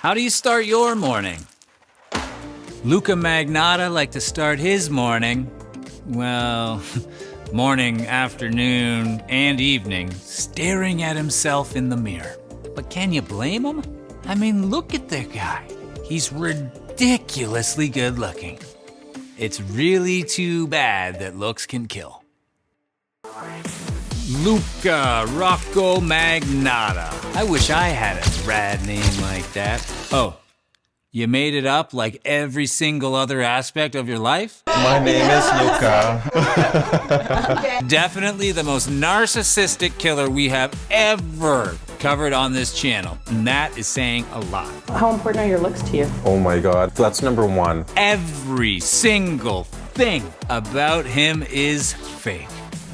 How do you start your morning? Luka Magnotta liked to start his morning, well, morning, afternoon, and evening, staring at himself in the mirror. But can you blame him? I mean, look at the guy. He's ridiculously good looking. It's really too bad that looks can kill. Luka Rocco Magnotta. I wish I had a rad name like that. Oh, you made it up like every single other aspect of your life? My name is Luka. Definitely the most narcissistic killer we have ever covered on this channel. And that is saying a lot. How important are your looks to you? Oh my god, that's number one. Every single thing about him is fake.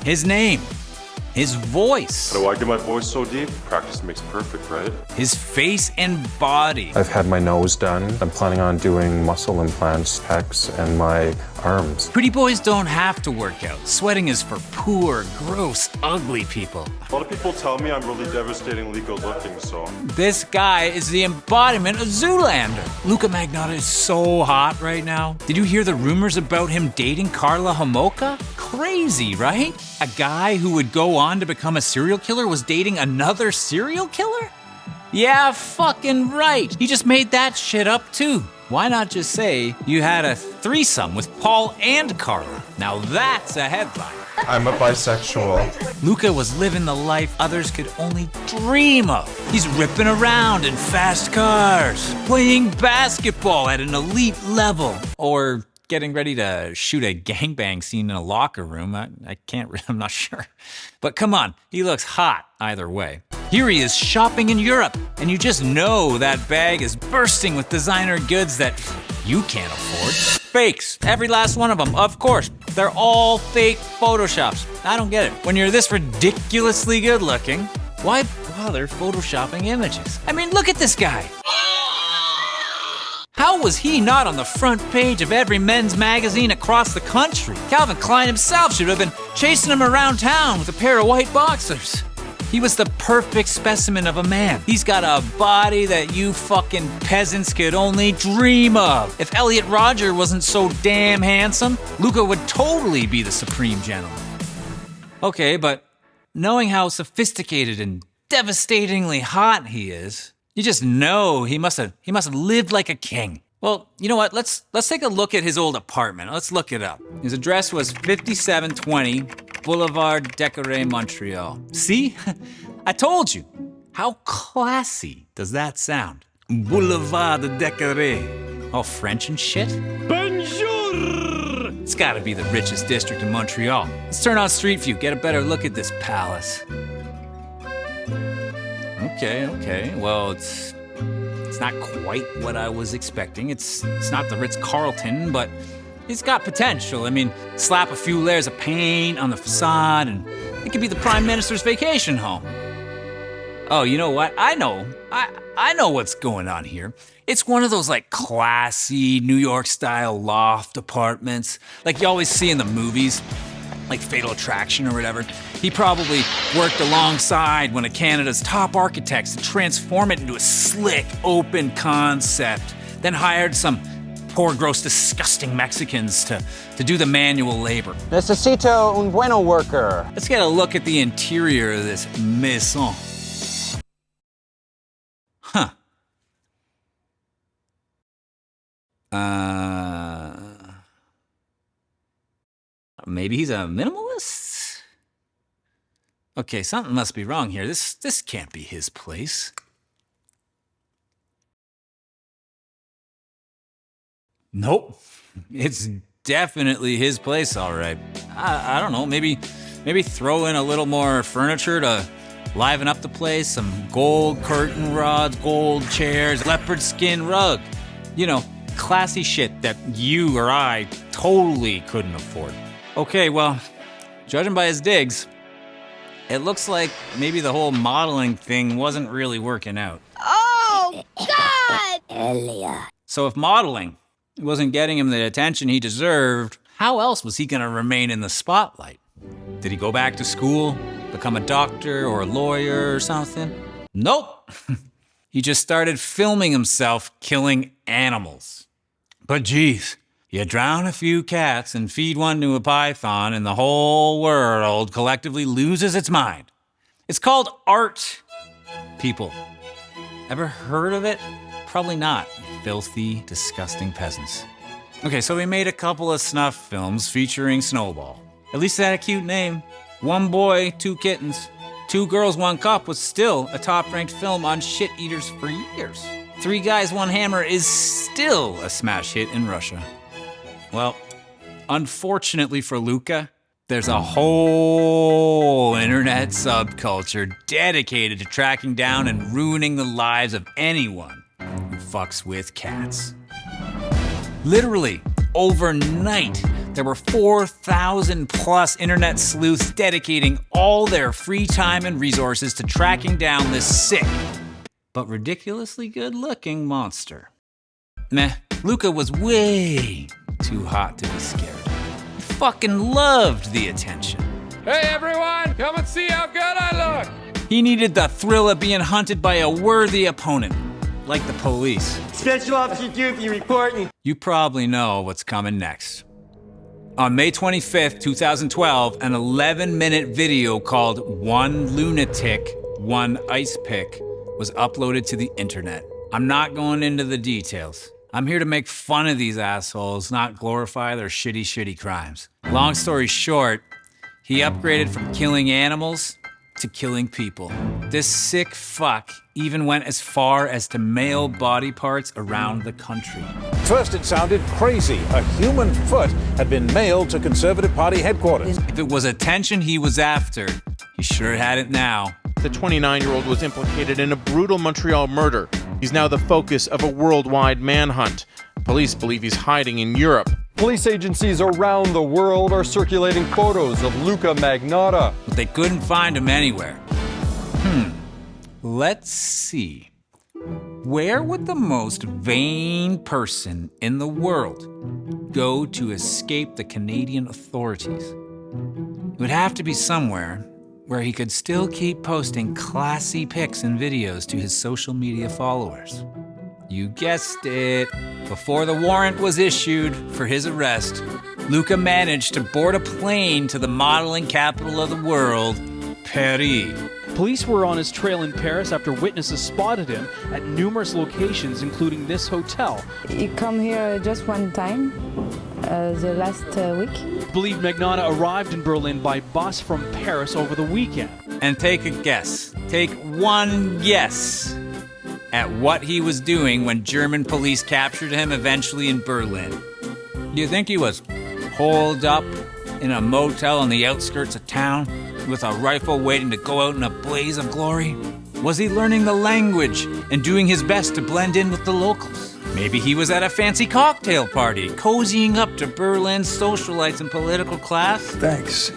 His name, his voice, How do I get my voice so deep? Practice makes perfect, right? his face and body. I've had my nose done. I'm planning on doing muscle implants, pecs, and my arms. Pretty boys don't have to work out. Sweating is for poor, gross, ugly people. A lot of people tell me I'm really devastatingly good looking, so. This guy is the embodiment of Zoolander. Luka Magnotta is so hot right now. Did you hear the rumors about him dating Karla Homolka? Crazy, right? A guy who would go on to become a serial killer was dating another serial killer? Yeah, fucking right. He just made that shit up too. Why not just say you had a threesome with Paul and Karla? Now that's a headline. I'm a bisexual. Luka was living the life others could only dream of. He's ripping around in fast cars, playing basketball at an elite level, or getting ready to shoot a gangbang scene in a locker room. I can't, I'm not sure. But come on, he looks hot either way. Here he is shopping in Europe, and you just know that bag is bursting with designer goods that you can't afford. Fakes, every last one of them, of course. They're all fake photoshops. I don't get it. When you're this ridiculously good looking, why bother photoshopping images? I mean, look at this guy. How was he not on the front page of every men's magazine across the country? Calvin Klein himself should have been chasing him around town with a pair of white boxers. He was the perfect specimen of a man. He's got a body that you fucking peasants could only dream of. If Elliot Rodger wasn't so damn handsome, Luka would totally be the supreme gentleman. Okay, but knowing how sophisticated and devastatingly hot he is, you just know he must have lived like a king. Well, you know what? Let's take a look at his old apartment. Let's look it up. His address was 5720 Boulevard Décoré, Montreal. See? I told you. How classy does that sound? Boulevard Décoré. All French and shit? Bonjour! It's gotta be the richest district in Montreal. Let's turn on Street View, get a better look at this palace. Okay. Well, it's not quite what I was expecting. It's not the Ritz-Carlton, but it's got potential. I mean, slap a few layers of paint on the facade, and it could be the Prime Minister's vacation home. Oh, you know what? I know what's going on here. It's one of those like classy New York-style loft apartments, like you always see in the movies, like Fatal Attraction or whatever. He probably worked alongside one of Canada's top architects to transform it into a slick, open concept, then hired some poor, gross, disgusting Mexicans to do the manual labor. Necesito un bueno worker. Let's get a look at the interior of this maison. Huh. Maybe he's a minimalist? Okay, something must be wrong here. This can't be his place. Nope. It's definitely his place, all right. I don't know, maybe throw in a little more furniture to liven up the place, some gold curtain rods, gold chairs, leopard skin rug. You know, classy shit that you or I totally couldn't afford. Okay, well, judging by his digs, it looks like maybe the whole modeling thing wasn't really working out. Oh, God! Elia. So if modeling wasn't getting him the attention he deserved, how else was he gonna remain in the spotlight? Did he go back to school, become a doctor or a lawyer or something? Nope. He just started filming himself killing animals. But geez, you drown a few cats and feed one to a python and the whole world collectively loses its mind. It's called art, people. Ever heard of it? Probably not, you filthy, disgusting peasants. Okay, so we made a couple of snuff films featuring Snowball. At least it had a cute name. One boy, two kittens. Two Girls, One Cup was still a top-ranked film on shit eaters for years. Three Guys, One Hammer is still a smash hit in Russia. Well, unfortunately for Luka, there's a whole internet subculture dedicated to tracking down and ruining the lives of anyone who fucks with cats. Literally, overnight, there were 4,000 plus internet sleuths dedicating all their free time and resources to tracking down this sick, but ridiculously good-looking monster. Meh, Luka was way too hot to be scared. He fucking loved the attention. Hey everyone, come and see how good I look! He needed the thrill of being hunted by a worthy opponent, like the police. Special Officer Doofy reporting. You probably know what's coming next. On May 25th, 2012, an 11-minute video called One Lunatic, One Ice Pick was uploaded to the internet. I'm not going into the details. I'm here to make fun of these assholes, not glorify their shitty crimes. Long story short, he upgraded from killing animals to killing people. This sick fuck even went as far as to mail body parts around the country. First it sounded crazy. A human foot had been mailed to Conservative Party headquarters. If it was attention he was after, he sure had it now. The 29-year-old was implicated in a brutal Montreal murder. He's now the focus of a worldwide manhunt. Police believe he's hiding in Europe. Police agencies around the world are circulating photos of Luka Magnotta. But they couldn't find him anywhere. Let's see. Where would the most vain person in the world go to escape the Canadian authorities? It would have to be somewhere where he could still keep posting classy pics and videos to his social media followers. You guessed it. Before the warrant was issued for his arrest, Luka managed to board a plane to the modeling capital of the world, Paris. Police were on his trail in Paris after witnesses spotted him at numerous locations, including this hotel. You come here just one time, the last week. Believed Magnotta arrived in Berlin by bus from Paris over the weekend. And take a guess. Take one guess at what he was doing when German police captured him eventually in Berlin. Do you think he was holed up in a motel on the outskirts of town with a rifle waiting to go out in a blaze of glory? Was he learning the language and doing his best to blend in with the locals? Maybe he was at a fancy cocktail party, cozying up to Berlin's socialites and political class? Thanks.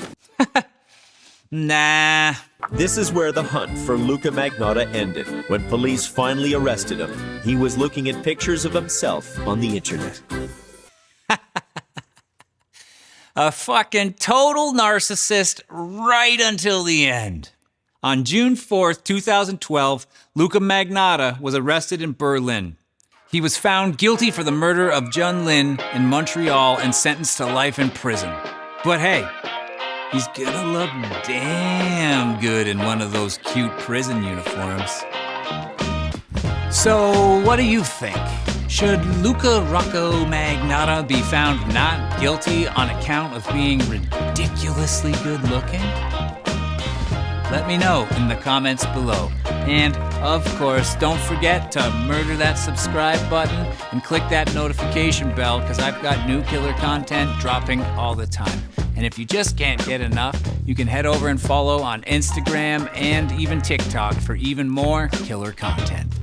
Nah. This is where the hunt for Luka Magnotta ended. When police finally arrested him, he was looking at pictures of himself on the internet. A fucking total narcissist right until the end. On June 4th, 2012, Luka Magnotta was arrested in Berlin. He was found guilty for the murder of Jun Lin in Montreal and sentenced to life in prison. But hey, he's gonna look damn good in one of those cute prison uniforms. So, what do you think? Should Luka Rocco Magnotta be found not guilty on account of being ridiculously good looking? Let me know in the comments below. And, of course, don't forget to murder that subscribe button and click that notification bell because I've got new killer content dropping all the time. And if you just can't get enough, you can head over and follow on Instagram and even TikTok for even more killer content.